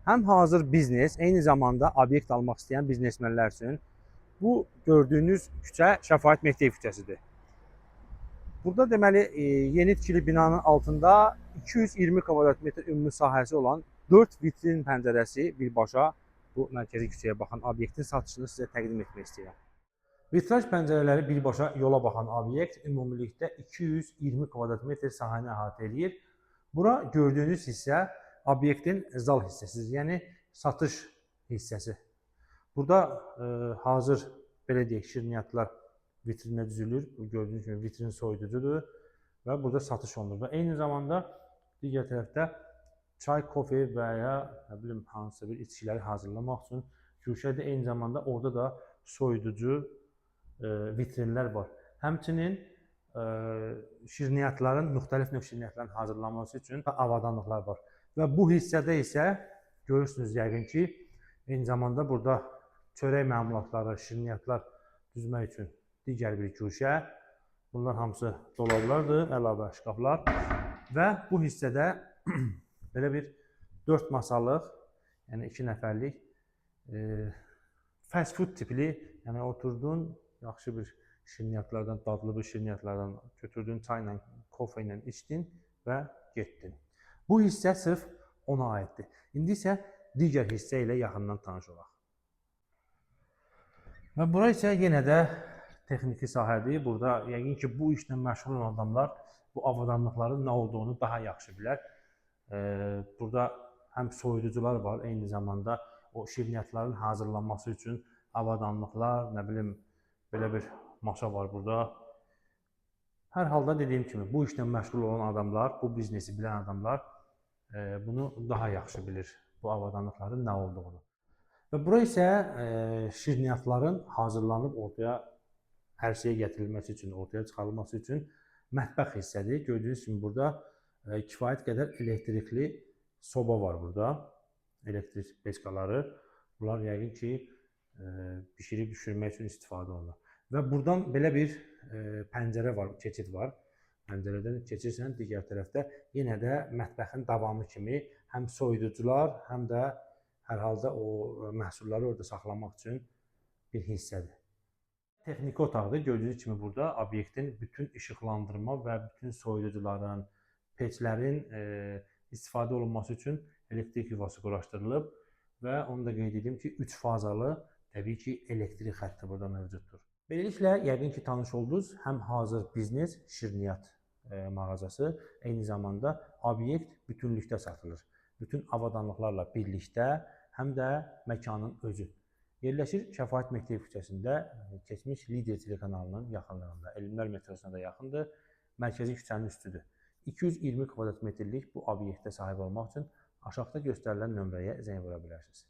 Həm hazır biznes, eyni zamanda obyekt almaq istəyən biznesmenlər üçün bu gördüyünüz küçə Şəfaət Mehdiyev küçəsidir. Burada deməli yeni tikili binanın altında 220 kvadrat metr ümumi sahəsi olan 4 vitrin pəncərəsi birbaşa bu mərkəzi küçəyə baxan obyektin satışını sizə təqdim etmək istəyirəm. Vitraj pəncərələri birbaşa yola baxan obyekt ümumilikdə 220 kvadrat metr sahəni əhatə edir. Bura gördüyünüz hissə obyektin zal hissəsidir, yəni satış hissəsi. Burada hazır belə deyək şirniyyatlar vitrinə düzülür. Bu gördüyünüz kimi vitrin soyuducudur və burada satış olunur. Və eyni zamanda digər tərəfdə çay, kofe və ya nə bilim hansısa bir içkiləri hazırlamaq üçün güşədə eyni zamanda orada da soyuducu vitrinlər var. Həmçinin şirniyyatların, müxtəlif növ şirniyyatların hazırlanması üçün avadanlıqlar var. Və bu hissədə isə görürsünüz yəqin ki, eyni zamanda burada çörək məmulatları, şirniyyatlar düzmək üçün digər bir güşə. Bunlar hamısı dolablardır, əlavə şkaflar. Və bu hissədə belə bir 4 masalıq, yəni 2 nəfərlik fast food tipli, yəni oturdun, yaxşı bir şirniyyatlardan, dadlı bir şirniyyatlardan götürdün, çayla, kofe ilə içdin və getdin. Bu hissə sırf ona aiddir. İndi isə digər hissə ilə yaxından tanış olaq. Və bura isə yenə də texniki sahədir. Burada yəqin ki, bu işlə məşğul olan adamlar bu avadanlıqların nə olduğunu daha yaxşı bilər. Burada həm soyuducular var, eyni zamanda o şirniyyatların hazırlanması üçün avadanlıqlar, nə bilim, belə bir masa var burada. Hər halda dediyim kimi, bu işlə məşğul olan adamlar, bu biznesi bilən adamlar bunu daha yaxşı bilir, bu avadanlıqların nə olduğunu. Və bura isə şirniyyatların hazırlanıb ortaya ərsəyə gətirilməsi üçün, ortaya çıxarılması üçün mətbəx hissədir. Gördüyünüz kimi burada kifayət qədər elektrikli soba var burada. Elektrik peçkaları. Bunlar yəqin ki, bişirib düşürmək üçün istifadə olunur. Və buradan belə bir pəncərə var, keçid var. Pəncərədən keçirsən, digər tərəfdə yenə də mətbəxin davamı kimi həm soyuducular, həm də hər halda o məhsulları orada saxlamaq üçün bir hissədir. Texniki otaqdır. Gördüyünüz kimi burada obyektin bütün işıqlandırma və bütün soyuducuların, peçlərin istifadə olunması üçün elektrik yuvası quraşdırılıb və onu da qeyd edeyim ki, 3 fazalı təbii ki, elektrik xətti burada mövcuddur. Beləliklə, yəqin ki, tanış oldunuz, həm hazır biznes, şirniyyat mağazası, eyni zamanda obyekt bütünlükdə satılır. Bütün avadanlıqlarla birlikdə, həm də məkanın özü. Yerləşir Şəfaət Mehdiyev küçəsində, keçmiş Lider telekanalının yaxınlığında, Elmlər metrosuna da yaxındır, mərkəzi küçənin üstüdür. 220 kvadrat metrlik bu obyektə sahib olmaq üçün aşağıda göstərilən nömrəyə zəng vura bilərsiniz.